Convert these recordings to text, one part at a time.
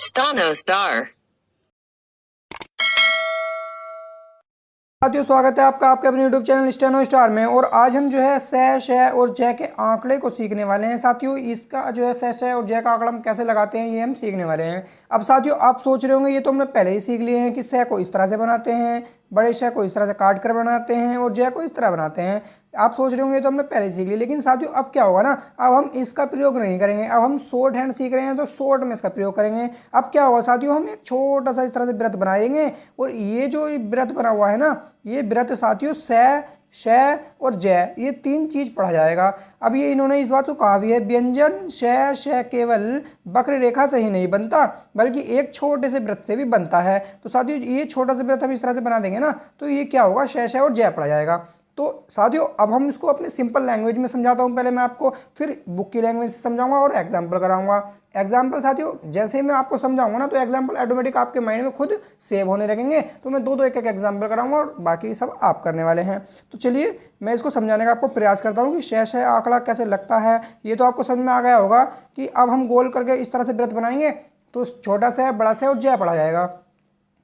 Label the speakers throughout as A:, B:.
A: Stano Star।
B: साथियों, स्वागत है आपका आपके अपने यूट्यूब चैनल स्टेनो स्टार में। और आज हम जो है सह शह और जय के आंकड़े को सीखने वाले हैं। साथियों, इसका जो है सह शह और जय का आंकड़ा हम कैसे लगाते हैं ये हम सीखने वाले हैं। अब साथियों, आप सोच रहे होंगे ये तो हमने पहले ही सीख लिए हैं कि सह को इस तरह से बनाते हैं, बड़े शह को इस तरह से काट कर बनाते हैं और जय को इस तरह बनाते हैं। आप सोच रहे होंगे तो हमने पहले ही सीख लिया, लेकिन साथियों अब क्या होगा ना, अब हम इसका प्रयोग नहीं करेंगे। अब हम शॉर्ट हैंड सीख रहे हैं तो शॉर्ट में इसका प्रयोग करेंगे। अब क्या होगा साथियों, हम एक छोटा सा इस तरह से वृत्त बनाएंगे और ये जो वृत्त बना हुआ है ना, ये वृत्त साथियों सह शह और जय, ये तीन चीज पढ़ा जाएगा। अब ये इन्होंने इस बात को कहा भी है, व्यंजन शह शह केवल वक्र रेखा से ही नहीं बनता बल्कि एक छोटे से वृत्त से भी बनता है। तो साथियों ये छोटा सा वृत्त हम इस तरह से बना देंगे ना, तो ये क्या होगा, शह शह और जय पढ़ा जाएगा। तो साथियों अब हम इसको अपने सिंपल लैंग्वेज में समझाता हूँ पहले मैं आपको, फिर बुक की लैंग्वेज से समझाऊंगा और एग्जाम्पल कराऊंगा। एग्जाम्पल साथियों जैसे ही मैं आपको समझाऊंगा ना, तो एग्जाम्पल ऑटोमेटिक आपके माइंड में खुद सेव होने लगेंगे। तो मैं दो दो एक एक एग्जाम्पल कराऊंगा और बाकी सब आप करने वाले हैं। तो चलिए मैं इसको समझाने का आपको प्रयास करता हूँ कि शह शह आंकड़ा कैसे लगता है। ये तो आपको समझ में आ गया होगा कि अब हम गोल करके इस तरह से वृत्त बनाएंगे तो छोटा सा बड़ा सा और जय पड़ा जाएगा।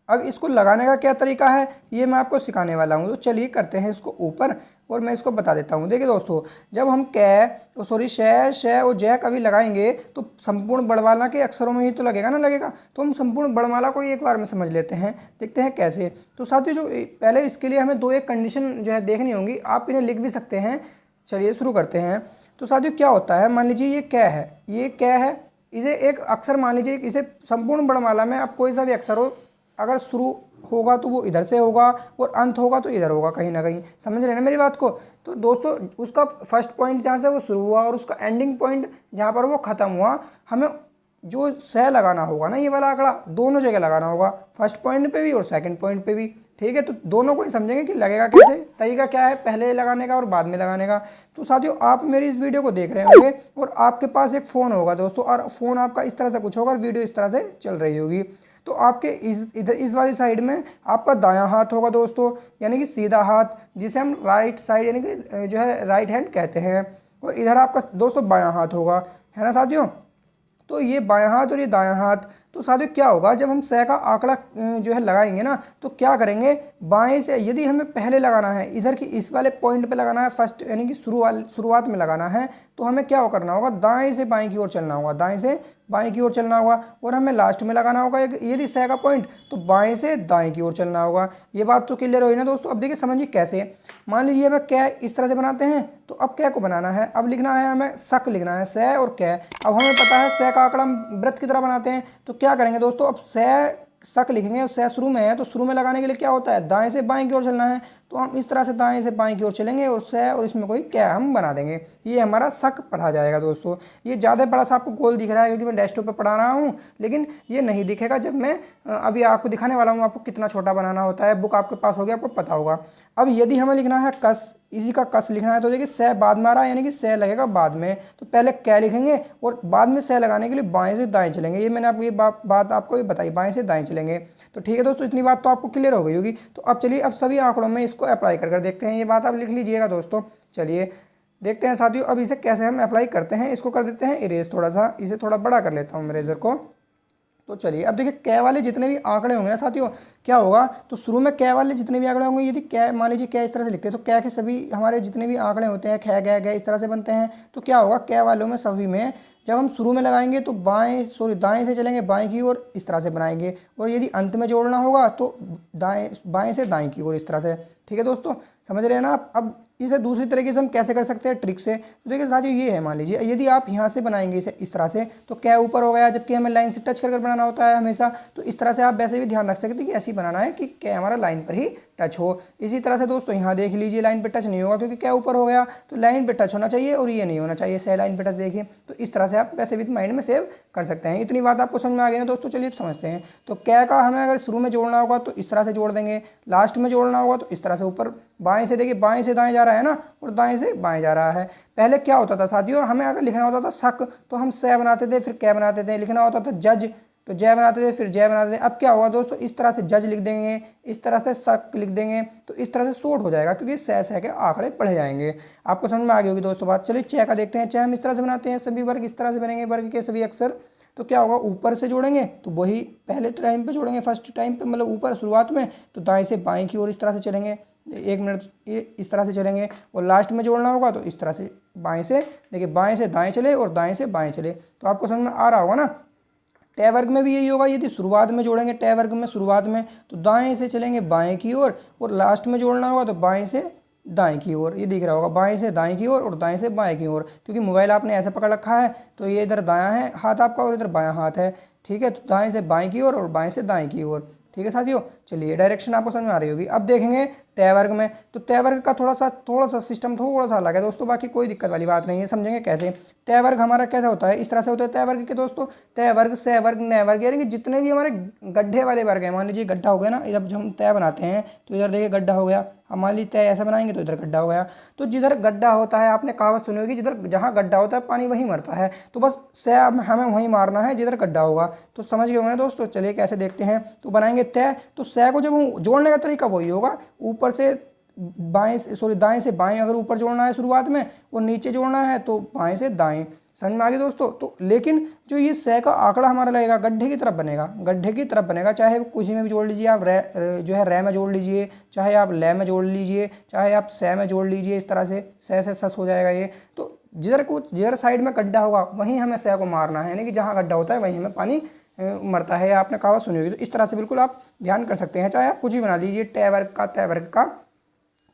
B: अब इसको लगाने का क्या तरीका है ये मैं आपको सिखाने वाला हूँ। तो चलिए करते हैं इसको ऊपर और मैं इसको बता देता हूँ। देखिए दोस्तों, जब हम शह शह और जय कभी लगाएंगे तो संपूर्ण बड़माला के अक्षरों में ही तो लगेगा ना, लगेगा। तो हम संपूर्ण बड़माला को एक बार में समझ लेते हैं, देखते हैं कैसे। तो साथियों जो पहले इसके लिए हमें दो एक कंडीशन जो है देखनी होंगी, आप इन्हें लिख भी सकते हैं। चलिए शुरू करते हैं। तो साथियों क्या होता है, मान लीजिए ये कै है, ये कै है, इसे एक अक्षर मान लीजिए, इसे संपूर्ण बड़माला में आप कोई सा भी अक्षर हो, अगर शुरू होगा तो वो इधर से होगा और अंत होगा तो इधर होगा, कहीं ना कहीं। समझ रहे हैं ना मेरी बात को। तो दोस्तों उसका फर्स्ट पॉइंट जहाँ से वो शुरू हुआ और उसका एंडिंग पॉइंट जहाँ पर वो ख़त्म हुआ, हमें जो सह लगाना होगा ना, ये वाला आंकड़ा दोनों जगह लगाना होगा, फर्स्ट पॉइंट पे भी और सेकंड पॉइंट पे भी। ठीक है, तो दोनों को ही समझेंगे कि लगेगा कैसे, तरीका क्या है पहले लगाने का और बाद में लगाने का। तो साथियों आप मेरी इस वीडियो को देख रहे होंगे और आपके पास एक फ़ोन होगा दोस्तों, और फ़ोन आपका इस तरह से कुछ होगा और वीडियो इस तरह से चल रही होगी। तो आपके इस वाली साइड में आपका दायां हाथ होगा दोस्तों, यानी कि सीधा हाथ, जिसे हम राइट साइड यानी कि जो है राइट हैंड कहते हैं। और इधर आपका दोस्तों बायां हाथ होगा, है ना साथियों। तो ये बायां हाथ और ये दायां हाथ। तो साथियों क्या होगा, जब हम सह का आंकड़ा जो है लगाएंगे ना, तो क्या करेंगे, बाएं से यदि हमें पहले लगाना है, इधर की इस वाले पॉइंट पे लगाना है, फर्स्ट यानी कि शुरुआत में लगाना है, तो हमें क्या करना होगा, दाएं से बाएं की ओर चलना होगा, दाएं से बाएं की ओर चलना होगा। और हमें लास्ट में लगाना होगा यदि सह का पॉइंट, तो बाएं से दाएं की ओर चलना होगा। ये बात तो क्लियर हुई ना दोस्तों। अब देखिए समझिए कैसे। मान लीजिए हमें कै इस तरह से बनाते हैं, तो अब कै को बनाना है, अब लिखना है हमें शक लिखना है, सह और कै। अब हमें पता है सह का आंकड़ा हम वृत्त की तरह बनाते हैं, तो क्या करेंगे दोस्तों, अब सह शक लिखेंगे और सह शुरू में है, तो शुरू में लगाने के लिए क्या होता है, दाएं से बाएं की ओर चलना है। तो हम इस तरह से दाएं से बाएं की ओर चलेंगे और सह और इसमें कोई क्या हम बना देंगे, ये हमारा शक पढ़ा जाएगा दोस्तों। ये ज़्यादा बड़ा सा आपको गोल दिख रहा है क्योंकि मैं डेस्कटॉप पे पढ़ा रहा हूँ, लेकिन ये नहीं दिखेगा जब मैं अभी आपको दिखाने वाला हूँ आपको कितना छोटा बनाना होता है। बुक आपके पास होगी, आपको पता होगा। अब यदि हमें लिखना है कस, इसी का कस लिखना है, तो देखिए सह बाद में आ रहा है, यानी कि सह लगेगा बाद में, तो पहले कै लिखेंगे और बाद में सह लगाने के लिए बाएं से दाएं चलेंगे। ये मैंने आपको ये बात आपको ये बताई, बाएं से दाएं चलेंगे। तो ठीक है दोस्तों, इतनी बात तो आपको क्लियर हो गई होगी। तो अब चलिए अब सभी आंकड़ों में इसको अप्लाई कर देखते हैं। ये बात आप लिख लीजिएगा दोस्तों। चलिए देखते हैं साथियों अब इसे कैसे हम अप्लाई करते हैं। इसको कर देते हैं इरेज, थोड़ा सा इसे थोड़ा बड़ा कर लेता हूँ मैं इरेजर को। तो चलिए अब देखिए कै वाले जितने भी आंकड़े होंगे ना साथियों, क्या होगा, तो शुरू में कै वाले जितने भी आंकड़े होंगे, यदि कै मान लीजिए कै इस तरह से लिखते हैं, तो कै के सभी हमारे जितने भी आंकड़े होते हैं, खे गए गए इस तरह से बनते हैं। तो क्या होगा, कै वालों में सभी में जब हम शुरू में लगाएंगे तो दाएं से चलेंगे बाएं की ओर, इस तरह से बनाएंगे। और यदि अंत में जोड़ना होगा तो बाएं से दाएं की ओर, इस तरह से। ठीक है दोस्तों, समझ रहे हैं ना आप। अब इसे दूसरी तरीके से हम कैसे कर सकते हैं, ट्रिक से। तो देखिए साथियों ये है, मान लीजिए यदि आप यहाँ से बनाएंगे इसे इस तरह से, तो क्या ऊपर हो गया, जबकि हमें लाइन से टच कर बनाना होता है हमेशा। तो इस तरह से आप वैसे भी ध्यान रख सकते हैं कि ऐसे ही बनाना है कि क्या हमारा लाइन पर ही टच हो। इसी तरह से दोस्तों यहाँ देख लीजिए, लाइन पे टच नहीं होगा क्योंकि क्या ऊपर हो गया, तो लाइन पे टच होना चाहिए और ये नहीं होना चाहिए, सह लाइन पे टच। देखिए तो इस तरह से आप वैसे भी माइंड में सेव कर सकते हैं। इतनी बात आपको समझ में आ गई ना दोस्तों। चलिए समझते हैं। तो क्या का हमें अगर शुरू में जोड़ना होगा तो इस तरह से जोड़ देंगे, लास्ट में जोड़ना होगा तो इस तरह से ऊपर बाएं से, देखिए बाएं से दाएं जा रहा है ना, और दाएं से बाएं जा रहा है। पहले क्या होता था साथियों, हमें अगर लिखना होता था शक तो हम सह बनाते थे, फिर क्या बनाते थे। लिखना होता था जज तो जय बनाते थे, फिर जय बनाते थे। अब क्या होगा दोस्तों, इस तरह से जज लिख देंगे, इस तरह से शक लिख देंगे, तो इस तरह से शॉर्ट हो जाएगा क्योंकि सह सह के आंकड़े पढ़े जाएंगे। आपको समझ में आ गई होगी दोस्तों बात। चलिए चय का देखते हैं। चय हम इस तरह से बनाते हैं, सभी वर्ग इस तरह से बनेंगे, वर्ग के सभी अक्षर। तो क्या होगा, ऊपर से जोड़ेंगे तो वही पहले टाइम पे जोड़ेंगे, फर्स्ट टाइम पे मतलब ऊपर शुरुआत में, तो दाएं से बाएं की ओर इस तरह से चलेंगे 1 मिनट, ये इस तरह से चलेंगे। और लास्ट में जोड़ना होगा तो इस तरह से बाएं से, देखिए बाएं से दाएं चले और दाएं से बाएं चले। तो आपको समझ में आ रहा होगा ना। टै वर्ग में भी यही होगा, यदि शुरुआत में जोड़ेंगे टै वर्ग में शुरुआत में तो दाएं से चलेंगे बाएं की ओर, और लास्ट में जोड़ना होगा तो बाएं से दाएं की ओर। ये दिख रहा होगा, बाएं से दाएं की ओर और दाएं से बाएं की ओर, क्योंकि मोबाइल आपने ऐसे पकड़ रखा है तो ये इधर दायां है हाथ आपका और इधर बायां हाथ है, ठीक है। तो दाएं से बाएं की ओर और बाएं से दाएं की ओर, ठीक है साथियों। चलिए डायरेक्शन आपको समझ में आ रही होगी। अब देखेंगे तय वर्ग में, तो तय वर्ग का थोड़ा सा सिस्टम थोड़ा सा अलग है दोस्तों, बाकी कोई दिक्कत वाली बात नहीं है, समझेंगे कैसे। तय वर्ग हमारा कैसा होता है, इस तरह से होता है तय वर्ग के दोस्तों। तय वर्ग, सह वर्ग, नय वर्ग, यानी कि जितने भी हमारे गड्ढे वाले वर्ग हैं, मान लीजिए गड्ढा हो गया ना, जब हम तय बनाते हैं तो इधर देखिए गड्ढा हो गया, हम मान लीजिए तय ऐसा बनाएंगे तो इधर गड्ढा हो गया। तो जिधर गड्ढा होता है, आपने कहावत सुनी होगी, जिधर जहाँ गड्ढा होता है पानी वहीं मरता है, तो बस सह हमें वहीं मारना है जिधर गड्ढा होगा। तो समझ गए होंगे दोस्तों। चलिए कैसे देखते हैं। तो बनाएंगे तय, तो सह को जब हम जोड़ने का तरीका वही होगा, ऊपर से दाएं से बाएं अगर ऊपर जोड़ना है शुरुआत में, और नीचे जोड़ना है तो बाएं से दाएं। समझ में आ गया दोस्तों। तो लेकिन जो ये सह का आंकड़ा हमारा लगेगा गड्ढे की तरफ बनेगा, गड्ढे की तरफ बनेगा, चाहे किसी में भी जोड़ लीजिए आप, जो है रे में जोड़ लीजिए, चाहे आप ले में जोड़ लीजिए, चाहे आप सह में जोड़ लीजिए, इस तरह से सह से सस हो जाएगा ये। तो जिधर साइड में गड्ढा होगा वहीं हमें सह को मारना है, यानी कि जहाँ गड्ढा होता है वहीं हमें पानी मरता है, आपने कहावत सुनी होगी। तो इस तरह से बिल्कुल आप ध्यान कर सकते हैं, चाहे आप कुछ भी बना लीजिए, टै वर्ग का, तय वर्ग का,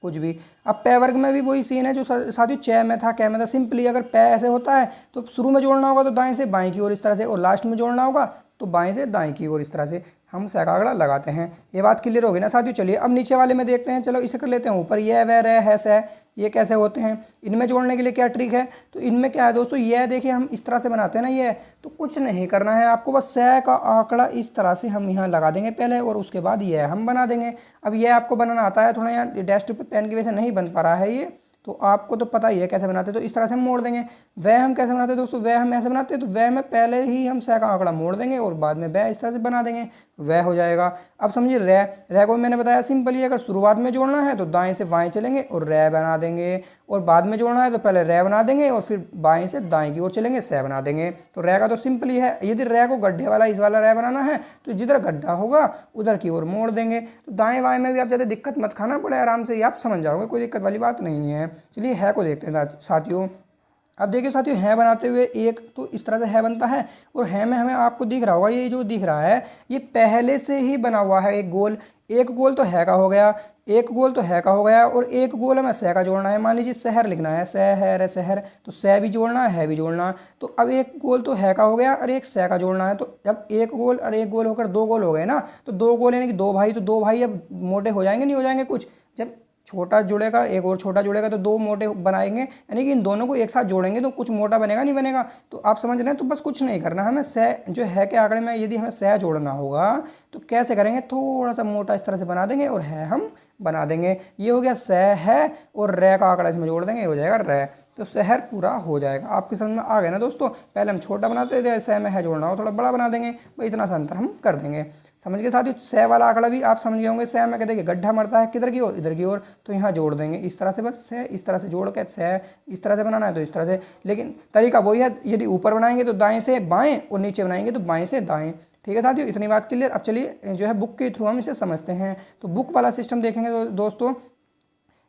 B: कुछ भी। अब पै वर्ग में भी वही सीन है जो साथियों चै में था, कै में था। सिंपली अगर पै ऐसे होता है तो शुरू में जोड़ना होगा तो दाएं से बाएं की ओर इस तरह से, और लास्ट में जोड़ना होगा तो बाएं से दाएं की ओर, इस तरह से हम सह का आंकड़ा लगाते हैं। ये बात क्लियर होगी ना साथियों। चलिए अब नीचे वाले में देखते हैं, चलो इसे कर लेते हैं ऊपर। ये वह रह है सह, ये कैसे होते हैं, इनमें जोड़ने के लिए क्या ट्रिक है। तो इनमें क्या है दोस्तों, ये देखिए हम इस तरह से बनाते हैं ना, ये तो कुछ नहीं करना है आपको, बस सह का आंकड़ा इस तरह से हम यहाँ लगा देंगे पहले, और उसके बाद ये हम बना देंगे। अब ये आपको बनाना आता है, थोड़ा यहाँ डेस्कटॉप पे पेन की वजह से नहीं बन पा रहा है ये, तो आपको तो पता ही है कैसे बनाते हैं। तो इस तरह से हम मोड़ देंगे। वह हम कैसे बनाते हैं दोस्तों, वह हम ऐसे बनाते हैं, तो वह में पहले ही हम सह का आंकड़ा मोड़ देंगे और बाद में वह इस तरह से बना देंगे, वह हो जाएगा। अब समझिए रह को मैंने बताया सिंपली, अगर शुरुआत में जोड़ना है तो दाएं से बाएं चलेंगे और रह बना देंगे, और बाद में जोड़ना है तो पहले रह बना देंगे और फिर बाएं से दाएं की ओर चलेंगे, सह बना देंगे। तो रह का तो सिंपल ही है। यदि रह को गड्ढे वाला इस वाला रह बनाना है तो जिधर गड्ढा होगा उधर की ओर मोड़ देंगे। तो दाएं बाएं में भी आप ज़्यादा दिक्कत मत खाना पड़े, आराम से आप समझ जाओगे, कोई दिक्कत वाली बात नहीं है। चलिए है को देखते हैं साथियों। अब देखिए साथियों, है बनाते हुए एक तो इस तरह से है बनता है, और है में हमें आपको दिख रहा होगा, ये जो दिख रहा है ये पहले से ही बना हुआ है एक गोल तो है का हो गया, एक गोल तो है का हो गया, और एक गोल हमें सह का जोड़ना है। मान लीजिए शहर लिखना है, शहर शहर, तो सह भी जोड़ना है भी जोड़ना। तो अब एक गोल तो है का हो गया और एक सह का जोड़ना है। तो जब एक गोल और एक गोल होकर 2 गोल हो गए ना, तो 2 गोल यानी कि 2 भाई, तो 2 भाई अब मोटे हो जाएंगे, नहीं हो जाएंगे कुछ। जब छोटा जुड़ेगा एक और छोटा जुड़ेगा तो 2 मोटे बनाएंगे, यानी कि इन दोनों को एक साथ जोड़ेंगे तो कुछ मोटा बनेगा, नहीं बनेगा। तो आप समझ रहे हैं। तो बस कुछ नहीं करना, हमें सह जो है के आंकड़े में यदि हमें सह जोड़ना होगा तो कैसे करेंगे, थोड़ा सा मोटा इस तरह से बना देंगे और है हम बना देंगे। ये हो गया सह है, और रह का आंकड़ा इसमें जोड़ देंगे, ये हो जाएगा रह। तो शहर पूरा हो जाएगा। आपके समझ में आ गया ना दोस्तों। पहले हम छोटा बनाते थे, सह में है जोड़ना हो थोड़ा बड़ा बना देंगे, भाई इतना सा अंतर हम कर देंगे। समझ के साथ ही सह वाला आंकड़ा भी आप समझ गए होंगे। सह में कहते हैं कि गड्ढा मरता है किधर की ओर, इधर की ओर, तो यहाँ जोड़ देंगे इस तरह से, बस सह इस तरह से जोड़ के सह इस तरह से बनाना है तो इस तरह से। लेकिन तरीका वही है, यदि ऊपर बनाएंगे तो दाएं से बाएं और नीचे बनाएंगे तो बाएं से दाएं। ठीक है साथियों, इतनी बात क्लियर। अब चलिए जो है बुक के थ्रू हम इसे समझते हैं। तो बुक वाला सिस्टम देखेंगे दोस्तों।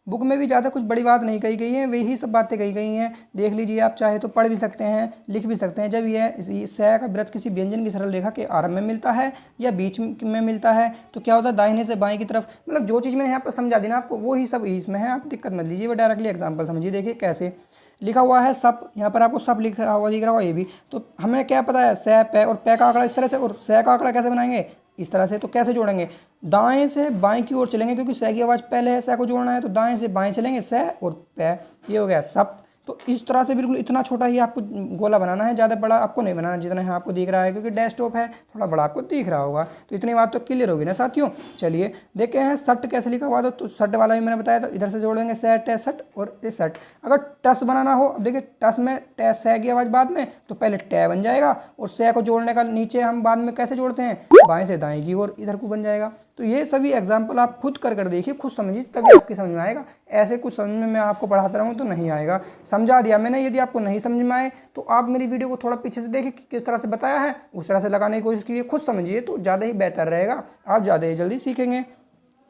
B: बुक में भी ज़्यादा कुछ बड़ी बात नहीं कही गई है, वही सब बातें कही गई हैं। देख लीजिए, आप चाहे तो पढ़ भी सकते हैं, लिख भी सकते हैं। जब यह सह का व्रत किसी व्यंजन की सरल रेखा के आरंभ में मिलता है या बीच में मिलता है तो क्या होता है, दाहिने से बाएं की तरफ, मतलब जो चीज़ मैंने यहाँ पर समझा दी ना आपको, वो ही सब इसमें है, आप दिक्कत मत लीजिए, वो डायरेक्टली एग्जाम्पल समझिए। देखिए कैसे लिखा हुआ है सप, यहाँ पर आपको सप लिख रहा होगा ये भी। तो हमें क्या पता है, सह पै, और पै का आंकड़ा इस तरह से, और सह का आंकड़ा कैसे बनाएंगे, इस तरह से। तो कैसे जोड़ेंगे, दाएं से बाएं की ओर चलेंगे, क्योंकि सह की आवाज़ पहले है, सह को जोड़ना है, तो दाएं से बाएं चलेंगे, सह और पै, ये हो गया सप। तो इस तरह से बिल्कुल इतना छोटा ही आपको गोला बनाना है, ज़्यादा बड़ा आपको नहीं बनाना, जितना है आपको दिख रहा है, क्योंकि डेस्कटॉप है थोड़ा बड़ा आपको दिख रहा होगा। तो इतनी बात तो क्लियर होगी ना साथियों। चलिए देखते हैं सट कैसे लिखा हुआ। तो सट वाला भी मैंने बताया, तो इधर से जोड़ देंगे सह टे सट और ये सट। अगर टस बनाना हो, अब देखिए टस में टे सह की आवाज़ बाद में, तो पहले टे बन जाएगा, और सह को जोड़ने का नीचे हम बाद में कैसे जोड़ते हैं, बाएं से दाएं की ओर, इधर को बन जाएगा। तो ये सभी एग्जाम्पल आप खुद कर देखिए, खुद समझिए, तभी आपकी समझ में आएगा। ऐसे कुछ समझ में मैं आपको पढ़ाता रहूँ तो नहीं आएगा। समझा दिया मैंने, यदि आपको नहीं समझ में आए तो आप मेरी वीडियो को थोड़ा पीछे से देखिए कि किस तरह से बताया है, उस तरह से लगाने की कोशिश कीजिए, खुद समझिए तो ज़्यादा ही बेहतर रहेगा, आप ज़्यादा ही जल्दी सीखेंगे।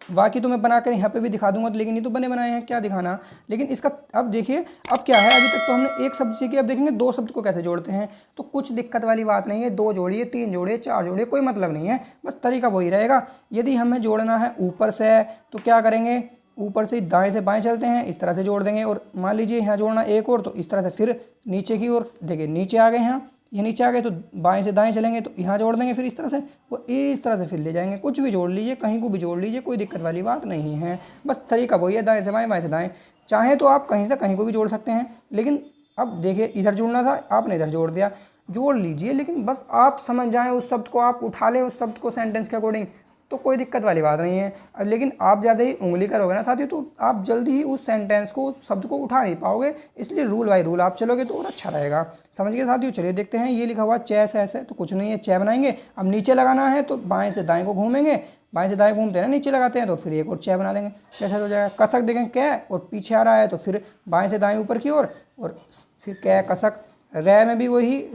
B: बाकी तो मैं बनाकर यहाँ पे भी दिखा दूंगा, लेकिन ये तो बने बनाए हैं, क्या दिखाना। लेकिन इसका अब देखिए अब क्या है, अभी तक तो हमने एक शब्द सीखी, अब देखेंगे दो शब्द को कैसे जोड़ते हैं। तो कुछ दिक्कत वाली बात नहीं है, दो जोड़िए, तीन जोड़िए, चार जोड़िए, कोई मतलब नहीं है, बस तरीका वही रहेगा। यदि हमें जोड़ना है ऊपर से तो क्या करेंगे, ऊपर से दाएं से बाएं चलते हैं, इस तरह से जोड़ देंगे। और मान लीजिए यहाँ जोड़ना एक और, तो इस तरह से फिर नीचे की ओर, देखिए नीचे आ गए हैं, ये नीचे आ गए तो बाएं से दाएं चलेंगे तो यहाँ जोड़ देंगे, फिर इस तरह से वो इस तरह से फिर ले जाएंगे। कुछ भी जोड़ लीजिए, कहीं को भी जोड़ लीजिए, कोई दिक्कत वाली बात नहीं है, बस तरीका वही है, दाएं से बाएं, बाएं से दाएं। चाहे तो आप कहीं से कहीं को भी जोड़ सकते हैं, लेकिन अब देखिए इधर जोड़ना था, आपने इधर जोड़ दिया, जोड़ लीजिए, लेकिन बस आप समझ जाएँ उस शब्द को, आप उठा लें उस शब्द को सेंटेंस के अकॉर्डिंग, तो कोई दिक्कत वाली बात नहीं है। अब लेकिन आप ज़्यादा ही उंगली करोगे ना साथियों, तो आप जल्दी ही उस सेंटेंस को, उस शब्द को उठा नहीं पाओगे, इसलिए रूल बाय रूल आप चलोगे तो और अच्छा रहेगा। समझ गए साथियों। चलिए देखते हैं, ये लिखा हुआ चैस ऐसे, तो कुछ नहीं है, चे बनाएंगे। अब नीचे लगाना है तो बाएं से दाएं को घूमेंगे, बाएं से दाएं घूमते हैं ना, नीचे लगाते हैं तो फिर एक और चे बना देंगे, कैसे हो जाएगा। कसक देखें कै, और पीछे आ रहा है तो फिर बाएं से दाएं ऊपर की ओर, और फिर कै कसक। रै में भी वही,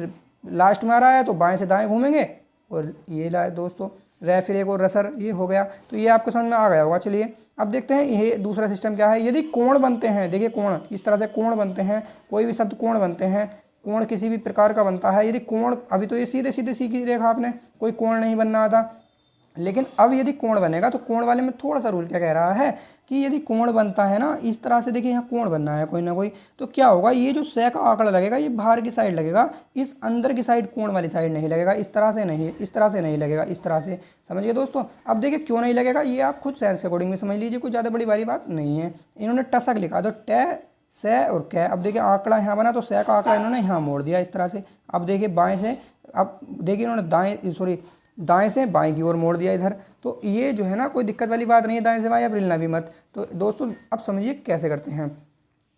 B: लास्ट में आ रहा है तो बाएं से दाएं घूमेंगे, और ये लाए दोस्तों रै, फिर एक और रसर, ये हो गया। तो ये आपको समझ में आ गया होगा। चलिए अब देखते हैं ये दूसरा सिस्टम क्या है। यदि कोण बनते हैं, देखिए कोण, इस तरह से कोण बनते हैं, कोई भी शब्द कोण बनते हैं, कोण किसी भी प्रकार का बनता है। यदि कोण, अभी तो ये सीधे सीधे सीखी रेखा, आपने कोई कोण नहीं बनना था, लेकिन अब यदि कोण बनेगा तो कोण वाले में थोड़ा सा रूल क्या कह रहा है कि यदि कोण बनता है ना इस तरह से, देखिए यहाँ कोण बनना है कोई ना कोई, तो क्या होगा, ये जो सै का आंकड़ा लगेगा ये बाहर की साइड लगेगा, इस अंदर की साइड कोण वाली साइड नहीं लगेगा, इस तरह से नहीं, इस तरह से नहीं लगेगा, इस तरह से। समझिए दोस्तों। अब देखिए क्यों नहीं लगेगा, ये आप खुद सेंस के अकॉर्डिंग में समझ लीजिए, कोई ज़्यादा बड़ी बारी बात नहीं है। इन्होंने टसक लिखा तो टे सै और कै, अब देखिए आंकड़ा यहाँ बना तो सै का आंकड़ा इन्होंने यहाँ मोड़ दिया इस तरह से। अब देखिए बाएं से, अब देखिए इन्होंने दाएं से बाएं की ओर मोड़ दिया इधर, तो ये जो है ना कोई दिक्कत वाली बात नहीं है, दाएं से बाएं, आप हिलना भी मत। तो दोस्तों अब समझिए कैसे करते हैं।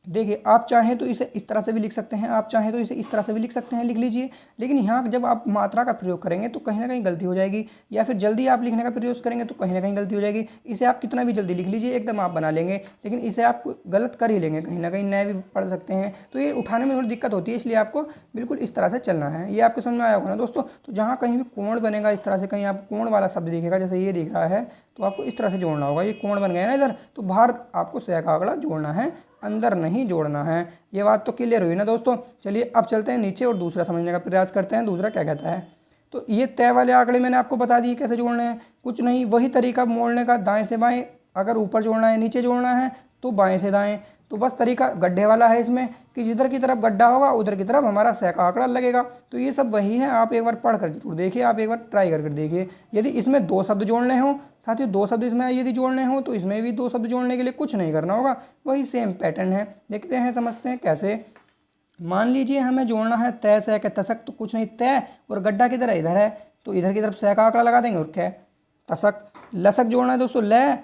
B: देखिए आप चाहें तो इसे इस तरह से भी लिख सकते हैं, आप चाहें तो इसे इस तरह से भी लिख सकते हैं, लिख लीजिए। लेकिन यहाँ जब आप मात्रा का प्रयोग करेंगे तो कहीं ना कहीं गलती हो जाएगी, या फिर जल्दी आप लिखने का प्रयोग करेंगे तो कहीं ना कहीं गलती हो जाएगी। इसे आप कितना भी जल्दी लिख लीजिए, एकदम आप बना लेंगे, लेकिन इसे आप गलत कर ही लेंगे, कहीं ना कहीं नए भी पढ़ सकते हैं, तो ये उठाने में थोड़ी दिक्कत होती है, इसलिए आपको बिल्कुल इस तरह से चलना है। ये आपको समझ में आया होगा ना दोस्तों। तो जहाँ कहीं भी कोण बनेगा इस तरह से, कहीं आप कोण वाला शब्द दिखेगा, जैसे ये दिख रहा है, तो आपको इस तरह से जोड़ना होगा। ये कोण बन गया ना इधर, तो बाहर आपको सै का आंकड़ा जोड़ना है, अंदर नहीं जोड़ना है। ये बात तो क्लियर हुई ना दोस्तों। चलिए अब चलते हैं नीचे और दूसरा समझने का प्रयास करते हैं, दूसरा क्या कहता है। तो ये तय वाले आंकड़े मैंने आपको बता दिए कैसे जोड़ने हैं, कुछ नहीं, वही तरीका मोड़ने का, दाएं से बाएं, अगर ऊपर जोड़ना है नीचे जोड़ना है तो बाएं से दाएं। तो बस तरीका गड्ढे वाला है इसमें, कि जिधर की तरफ गड्ढा होगा उधर की तरफ हमारा सै का आंकड़ा लगेगा। तो ये सब वही है, आप एक बार पढ़ कर जरूर देखिए, आप एक बार ट्राई कर देखिए। यदि इसमें दो शब्द जोड़ने हों साथियों, दो शब्द इसमें यदि जोड़ने हों तो इसमें भी दो शब्द जोड़ने के लिए कुछ नहीं करना होगा, वही सेम पैटर्न है। देखते हैं, समझते हैं कैसे। मान लीजिए हमें जोड़ना है तय सै के तसक, तो कुछ नहीं, तय और गड्ढा की तरह इधर है तो इधर की तरफ सै का आंकड़ा लगा देंगे, और कै तसक। लसक जोड़ना है दोस्तों, ल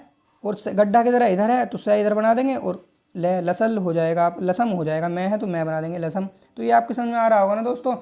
B: और गड्ढा की तरह इधर है तो सै इधर बना देंगे, और ले लसल हो जाएगा, आप लसम हो जाएगा, मैं है तो मैं बना देंगे लसम। तो ये आपके समझ में आ रहा होगा ना दोस्तों।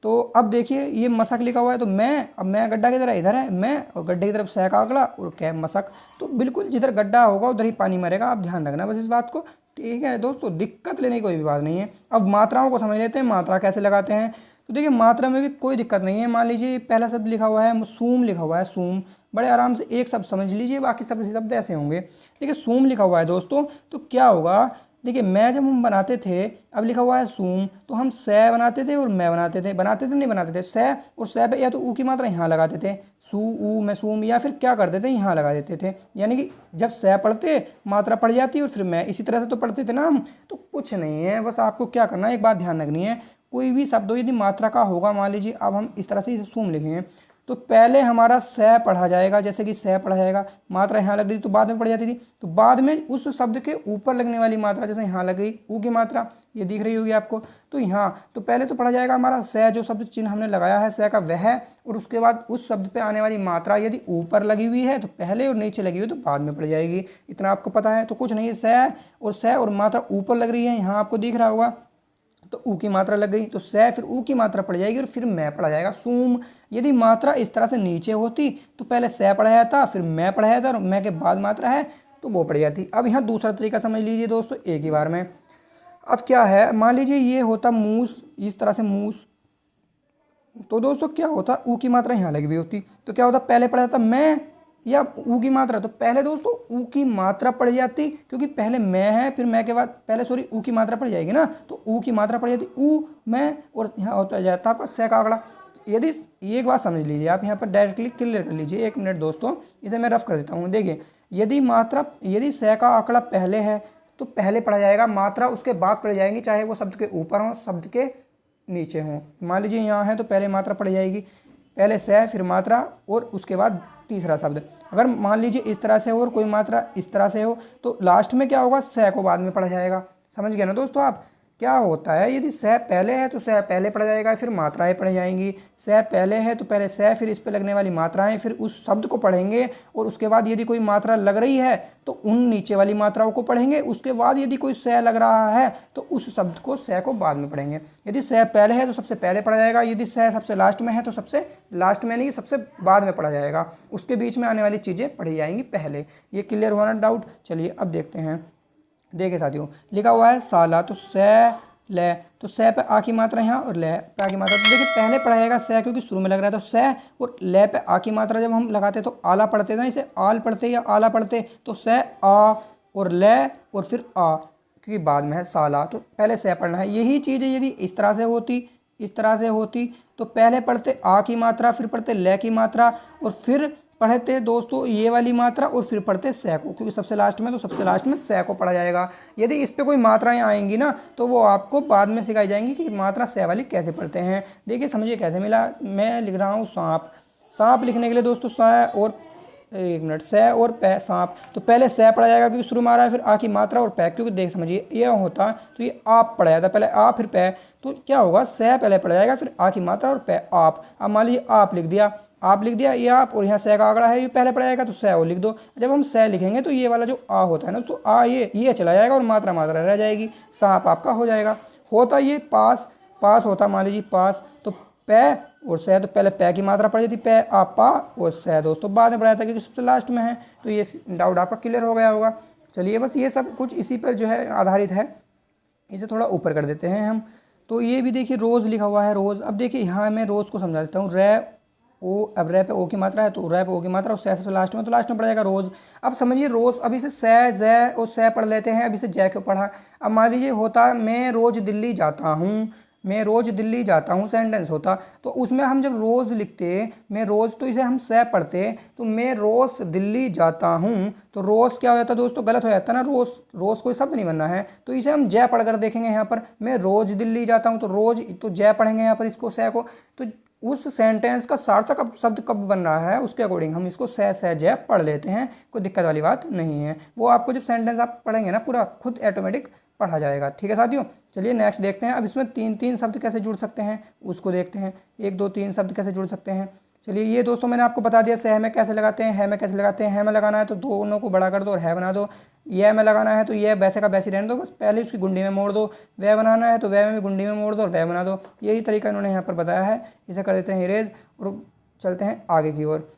B: तो अब देखिए ये मसक लिखा हुआ है तो मैं, अब मैं गड्ढा की तरह इधर है मैं, और गड्ढे की तरफ सै का आंकड़ा और कै मसक। तो बिल्कुल जिधर गड्ढा होगा उधर ही पानी मरेगा, आप ध्यान रखना बस इस बात को, ठीक है दोस्तों। दिक्कत लेने की कोई भी बात नहीं है। अब मात्राओं को समझ लेते हैं, मात्रा कैसे लगाते हैं। तो देखिए मात्रा में भी कोई दिक्कत नहीं है। मान लीजिए पहला शब्द लिखा हुआ है सूम, लिखा हुआ है सूम, बड़े आराम से एक शब्द समझ लीजिए, बाकी सब शब्द ऐसे होंगे। देखिए सूम लिखा हुआ है दोस्तों, तो क्या होगा, देखिए मैं जब हम बनाते थे, अब लिखा हुआ है सूम, तो हम सै बनाते थे और मैं बनाते थे, नहीं बनाते थे, सै और सै पे या तो ऊ की मात्रा यहाँ लगाते थे, सू ऊ मैं सूम, या फिर क्या करते थे यहाँ लगा देते थे। यानी कि जब सै पढ़ते मात्रा पड़ जाती और फिर मैं, इसी तरह से तो पढ़ते थे ना हम। तो कुछ नहीं है, बस आपको क्या करना है, एक बात ध्यान रखनी है, कोई भी शब्द हो यदि मात्रा का होगा, मान लीजिए अब हम इस तरह से इसे सूम लिखेंगे, तो पहले हमारा सै पढ़ा जाएगा, जैसे कि सै पढ़ा जाएगा, मात्रा यहाँ लग रही थी तो बाद में पढ़ जाती थी, तो बाद में उस शब्द के ऊपर लगने वाली मात्रा, जैसे यहाँ लग गई ऊ की मात्रा, ये दिख रही होगी आपको, तो यहाँ तो पहले तो पढ़ा जाएगा हमारा सै, जो शब्द चिन्ह हमने लगाया है सै का वह, और उसके बाद उस शब्द पे आने वाली मात्रा यदि ऊपर लगी हुई है तो पहले और नीचे लगी हुई तो बाद में पढ़ जाएगी। इतना आपको पता है। तो कुछ नहीं, सै और मात्रा ऊपर लग रही है, यहाँ आपको दिख रहा होगा, तो ऊ की मात्रा लग गई, तो सै फिर ऊ की मात्रा पड़ जाएगी और फिर मैं पढ़ा जाएगा सूम। यदि मात्रा इस तरह से नीचे होती तो पहले सै पढ़ा जाता, फिर मैं पढ़ा जाता, और मैं के बाद मात्रा है तो वो पड़ जाती। अब यहाँ दूसरा तरीका समझ लीजिए दोस्तों एक ही बार में। अब क्या है, मान लीजिए ये होता मूस, इस तरह से मूस, तो दोस्तों क्या होता, ऊ की मात्रा यहाँ लगी हुई होती, तो क्या होता, पहले पड़ जाता मैं या ऊ की मात्रा, तो पहले दोस्तों ऊ की मात्रा पड़ जाती, क्योंकि पहले मैं है, फिर मैं के बाद पहले सॉरी ऊ की मात्रा पड़ जाएगी ना, तो ऊ की मात्रा पड़ जाती, ऊ मैं, और यहाँ होता जाता आपका सै का आंकड़ा। यदि एक बात समझ लीजिए आप, यहाँ पर डायरेक्टली क्लियर कर लीजिए, एक मिनट दोस्तों, इसे मैं रफ कर देता हूँ। देखिए यदि सै का आंकड़ा पहले है तो पहले पढ़ा जाएगा, मात्रा उसके बाद पढ़ जाएंगी, चाहे वो शब्द के ऊपर हो शब्द के नीचे हो। मान लीजिए यहाँ है तो पहले मात्रा पड़ जाएगी, पहले सै फिर मात्रा और उसके बाद तीसरा शब्द। अगर मान लीजिए इस तरह से हो और कोई मात्रा इस तरह से हो तो लास्ट में क्या होगा, सै को बाद में पढ़ा जाएगा। समझ गए ना दोस्तों आप। क्या होता है, यदि सै पहले है तो सै पहले पढ़ा जाएगा, फिर मात्राएं पढ़ी जाएंगी। सै पहले है तो पहले सै, फिर इस पे लगने वाली मात्राएं, फिर उस शब्द को पढ़ेंगे, और उसके बाद यदि कोई मात्रा लग रही है तो उन नीचे वाली मात्राओं को पढ़ेंगे। उसके बाद यदि कोई सै लग रहा है तो उस शब्द को सै को बाद में पढ़ेंगे। यदि सै पहले है तो सबसे पहले पढ़ा जाएगा, यदि सै सबसे लास्ट में है तो सबसे लास्ट में नहीं, सबसे बाद में पढ़ा जाएगा। उसके बीच में आने वाली चीज़ें पढ़ी जाएंगी पहले। ये क्लियर हुआ ना डाउट। चलिए अब देखते हैं। देखिए साथियों, लिखा हुआ है साला, तो सै ले, तो सै पे आ की मात्रा यहाँ और ले पे आ की मात्रा, तो देखिए पहले पढ़ा जाएगा सै, क्योंकि शुरू में लग रहा है, तो सै और ले पे आ की मात्रा जब हम लगाते तो आला पढ़ते ना, इसे आल पढ़ते या आला पढ़ते, तो सै आ और ले और फिर आ, क्योंकि बाद में है साला, तो पहले सै पढ़ना है। यही चीज़ यदि इस तरह से होती, इस तरह से होती, तो पहले पढ़ते आ की मात्रा, फिर पढ़ते ले की मात्रा, और फिर पढ़ते दोस्तों ये वाली मात्रा, और फिर पढ़ते सै को, क्योंकि सबसे लास्ट में, तो सबसे लास्ट में सै को पढ़ा जाएगा। यदि इस पे कोई मात्राएं आएंगी ना तो वो आपको बाद में सिखाई जाएंगी कि मात्रा सै वाली कैसे पढ़ते हैं। देखिए समझिए कैसे मिला। मैं लिख रहा हूँ सांप, सांप लिखने के लिए दोस्तों सै और एक मिनट, सै और पै सांप, तो पहले सै पढ़ा जाएगा क्योंकि शुरू में आ रहा है, फिर आ की मात्रा और पै, क्योंकि देख समझिए ये होता तो ये आप पढ़ा जाता, पहले आ फिर पै, तो क्या होगा, सै पहले पढ़ा जाएगा, फिर आ की मात्रा और पै आप। अब मान लीजिए आप लिख दिया, आप लिख दिया ये आप, और यहाँ सै का आंकड़ा है, ये पहले पढ़ा जाएगा तो सै और लिख दो। जब हम सै लिखेंगे तो ये वाला जो आ होता है ना, तो आ ये चला जाएगा और मात्रा मात्रा रह जाएगी, सांप आपका हो जाएगा। होता ये पास, पास होता मान लीजिए पास, तो पै और सै, तो पहले पै की मात्रा पड़ जाती, पै आ पा, और सै दोस्तों बाद में पढ़ा जाता क्योंकि सबसे लास्ट में है। तो ये डाउट आपका क्लियर हो गया होगा। चलिए बस ये सब कुछ इसी पर जो है आधारित है। इसे थोड़ा ऊपर कर देते हैं हम। तो ये भी देखिए रोज़ लिखा हुआ है, रोज़। अब देखिए यहाँ मैं रोज़ को समझा देता हूँ। रै ओ, अब रै पे ओ की मात्रा है तो रै पे ओ की मात्रा, और सै से लास्ट में, तो लास्ट में पड़ जाएगा रोज़। अब समझिए रोज़, अब इसे सै जै और सै पढ़ लेते हैं, अब इसे जै क्यों पढ़ा। अब मान लीजिए होता मैं रोज़ दिल्ली जाता हूँ, मैं रोज़ दिल्ली जाता हूँ सेंटेंस होता, तो उसमें हम जब रोज़ लिखते, मैं रोज़, तो इसे हम सै पढ़ते, तो मैं रोज़ दिल्ली जाता हूँ, तो रोज़ क्या हो जाता दोस्तों, गलत हो जाता ना, रोज़, रोज़ कोई शब्द नहीं बनना है, तो इसे हम जय पढ़ कर देखेंगे। यहाँ पर मैं रोज़ दिल्ली जाता हूँ, तो रोज़, तो जय पढ़ेंगे यहाँ पर इसको, सै को। तो उस सेंटेंस का सार्थक शब्द कब बन रहा है उसके अकॉर्डिंग हम इसको सै जय पढ़ लेते हैं, कोई दिक्कत वाली बात नहीं है। वो आपको जब सेंटेंस आप पढ़ेंगे ना पूरा, खुद ऑटोमेटिक पढ़ा जाएगा। ठीक है साथियों, चलिए नेक्स्ट देखते हैं। अब इसमें तीन तीन शब्द कैसे जुड़ सकते हैं उसको देखते हैं। 1 2 3 शब्द कैसे जुड़ सकते हैं। चलिए ये दोस्तों मैंने आपको बता दिया, सह में कैसे लगाते हैं, है में कैसे लगाते हैं। है में लगाना है तो दोनों को बड़ा कर दो और है बना दो। यह में लगाना है तो यह वैसे का वैसे रहने दो, बस पहले उसकी गुंडी में मोड़ दो। वह बनाना है तो वह में भी गुंडी में मोड़ दो और वह बना दो। यही तरीका इन्होंने यहाँ पर बताया है। इसे कर देते हैं इरेज और चलते हैं आगे की ओर।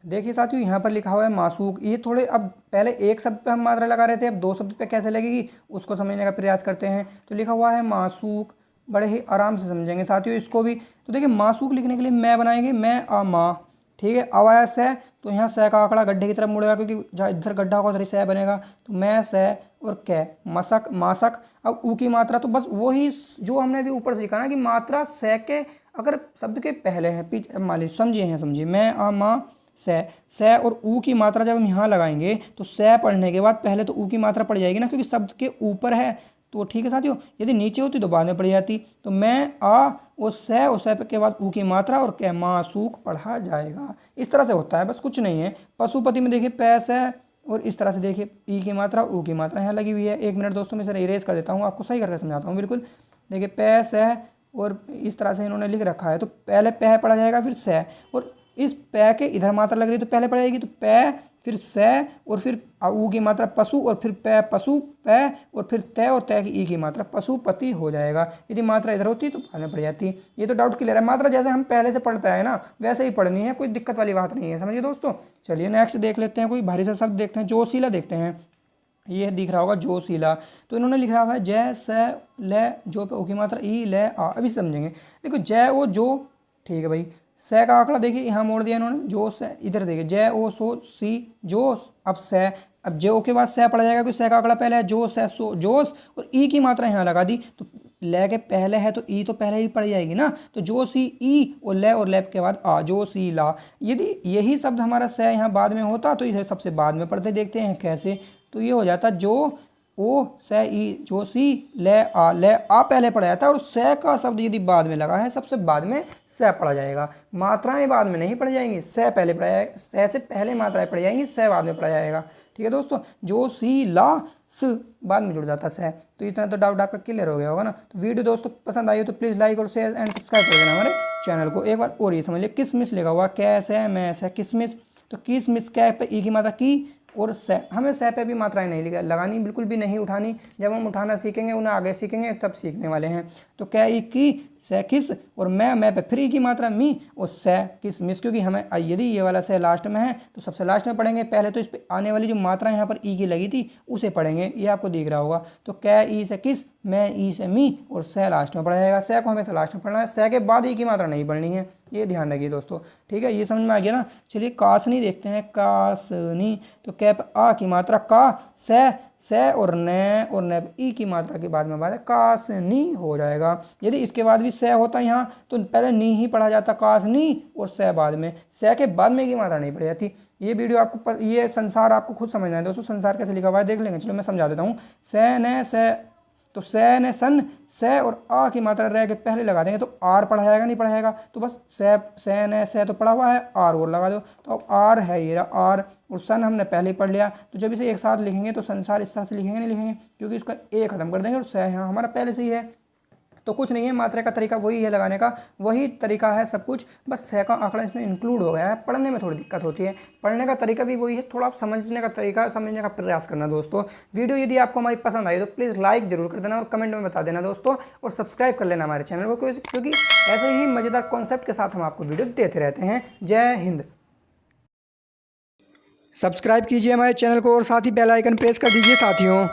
B: देखिए साथियों यहाँ पर लिखा हुआ है मासूक। ये थोड़े, अब पहले एक शब्द पे हम मात्रा लगा रहे थे, अब 2 शब्द पे कैसे लगेगी उसको समझने का प्रयास करते हैं। तो लिखा हुआ है मासूक, बड़े ही आराम से समझेंगे साथियों इसको भी। तो देखिए मासूक लिखने के लिए मैं बनाएंगे, मैं आ माँ, ठीक है। अब आया सै, तो यहाँ सै का आंकड़ा गड्ढे की तरफ मुड़ेगा, क्योंकि जहाँ इधर गड्ढा होगा उधर ही सै बनेगा। तो मैं सै और कै, मसक मासक। अब ऊ की मात्रा तो बस वही जो हमने अभी ऊपर सीखा ना कि मात्रा सै के अगर शब्द के पहले है, पीछे मान लीजिए, समझिए हैं, समझिए मैं आ माँ सै और ऊ की मात्रा जब हम यहाँ लगाएंगे तो सै पढ़ने के बाद पहले तो ऊ की मात्रा पड़ जाएगी ना, क्योंकि शब्द के ऊपर है। तो ठीक है साथियों, यदि नीचे होती तो बाद में पड़ जाती। तो मैं आ और सै के बाद ऊ की मात्रा और कै, मासूक पढ़ा जाएगा। इस तरह से होता है, बस कुछ नहीं है। पशुपति में देखिए पैस है और इस तरह से देखिए ई की मात्रा ऊ की मात्रा यहाँ लगी हुई है। 1 मिनट दोस्तों, मैं इसे इरेज कर देता हूँ, आपको सही करके समझाता हूँ बिल्कुल। देखिए पैस है और इस तरह से इन्होंने लिख रखा है। तो पहले पह पढ़ा जाएगा फिर सै, और इस पै के इधर मात्रा लग रही है तो पहले पड़ जाएगी, तो पै फिर से और फिर ऊ की मात्रा पशु और फिर पै पशु पै और फिर तय और तय की ई की मात्रा पशुपति हो जाएगा। यदि मात्रा इधर होती तो बाद में पड़ जाती। ये तो डाउट क्लियर है। मात्रा जैसे हम पहले से पढ़ता है ना वैसे ही पढ़नी है, कोई दिक्कत वाली बात नहीं है, समझिए दोस्तों। चलिए नेक्स्ट देख लेते हैं, कोई भारी सा शब्द देखते हैं। जोशीला देखते हैं, ये दिख रहा होगा जोशीला। तो इन्होंने लिखा हुआ है जय से ले जो पे ओ की मात्रा ई ले आ। अभी समझेंगे, देखो जय ओ जो, ठीक है भाई। से का आंकड़ा देखिए यहाँ मोड़ दिया इन्होंने, जो से इधर देखिए जय ओ सो सी जो, अब से, अब जे ओ के बाद से पड़ जाएगा क्योंकि से का आंकड़ा पहले है, जो से सो जोश, और ई की मात्रा यहाँ लगा दी तो ले के पहले है तो ई तो पहले ही पड़ जाएगी ना, तो जो सी ई और लैप के बाद आ, जो सी ला। यदि यही शब्द हमारा से यहाँ बाद में होता तो इसे सबसे बाद में पढ़ते, देखते हैं कैसे। तो ये हो जाता जो ओ से ई जो सी ले आ पहले पढ़ा जाता है, और से का शब्द यदि बाद में लगा है सबसे बाद में से पढ़ा जाएगा। मात्राएं बाद में नहीं पढ़ जाएंगी, से पहले पढ़ा जाएगा, से पहले मात्राएं पढ़ जाएंगी, से बाद में पढ़ा जाएगा। ठीक है दोस्तों, जो सी ला स बाद में जुड़ जाता से। तो इतना तो डाउट आपका क्लियर हो गया होगा ना। तो वीडियो दोस्तों पसंद आई हो तो प्लीज़ लाइक और शेयर एंड सब्सक्राइब कर देना हमारे चैनल को। एक बार और ये समझ लिया, किसमिस लिखा हुआ कैसे मैस है किसमिस, तो किसमिस क्या पे ई की मात्रा की और से, हमें से पे भी मात्राएं नहीं लगानी, बिल्कुल भी नहीं उठानी। जब हम उठाना सीखेंगे उन्हें आगे सीखेंगे तब सीखने वाले हैं। तो क्या ई की से किस और मैं पे फिर ई की मात्रा मी और से किस मिस, क्योंकि हमें यदि ये वाला से लास्ट में है तो सबसे लास्ट में पढ़ेंगे। पहले तो इस पर आने वाली जो मात्रा यहाँ पर ई की लगी थी उसे पढ़ेंगे, ये आपको दिख रहा होगा। तो क्या ई से किस, मैं ई से मी और से लास्ट में पढ़ा जाएगा। से को हमेशा लास्ट में पढ़ना है, से के बाद ई की मात्रा नहीं पढ़नी है, ये ध्यान रखिए दोस्तों। ठीक है, ये समझ में आ गया ना। चलिए कासनी देखते हैं, कासनी। तो कैप आ की मात्रा का, से और ने ई की मात्रा के बाद में बात है कासनी हो जाएगा। यदि इसके बाद भी से होता यहाँ तो पहले नी ही पढ़ा जाता, कासनी, और से बाद में, से के बाद में की मात्रा नहीं पढ़ी जाती। ये वीडियो आपको ये संसार आपको खुद समझना है दोस्तों। संसार कैसे लिखा हुआ है देख लेंगे, चलो मैं समझा देता हूँ। से ने से, तो से ने सन, से और आ की मात्रा रह के पहले लगा देंगे तो आर पढ़ा जाएगा, नहीं पढ़ा जाएगा। तो बस से ने से तो पढ़ा हुआ है, आर और लगा दो तो अब आर है ये रहा आर, और सन हमने पहले ही पढ़ लिया। तो जब इसे एक साथ लिखेंगे तो संसार इस तरह से लिखेंगे नहीं लिखेंगे, क्योंकि इसका ए खत्म कर देंगे और से यहाँ हमारा पहले से ही है। तो कुछ नहीं है, मात्रा का तरीका वही है लगाने का, वही तरीका है सब कुछ, बस से का आंकड़ा इसमें इंक्लूड हो गया है। पढ़ने में थोड़ी दिक्कत होती है, पढ़ने का तरीका भी वही है, थोड़ा आप समझने का तरीका समझने का प्रयास करना दोस्तों। वीडियो यदि आपको हमारी पसंद आई तो प्लीज़ लाइक जरूर कर देना और कमेंट में बता देना दोस्तों, और सब्सक्राइब कर लेना हमारे चैनल को, क्योंकि ऐसे ही मज़ेदार कॉन्सेप्ट के साथ हम आपको वीडियो देते रहते हैं। जय हिंद। सब्सक्राइब कीजिए हमारे चैनल को और साथ ही बेल आइकन प्रेस कर दीजिए साथियों।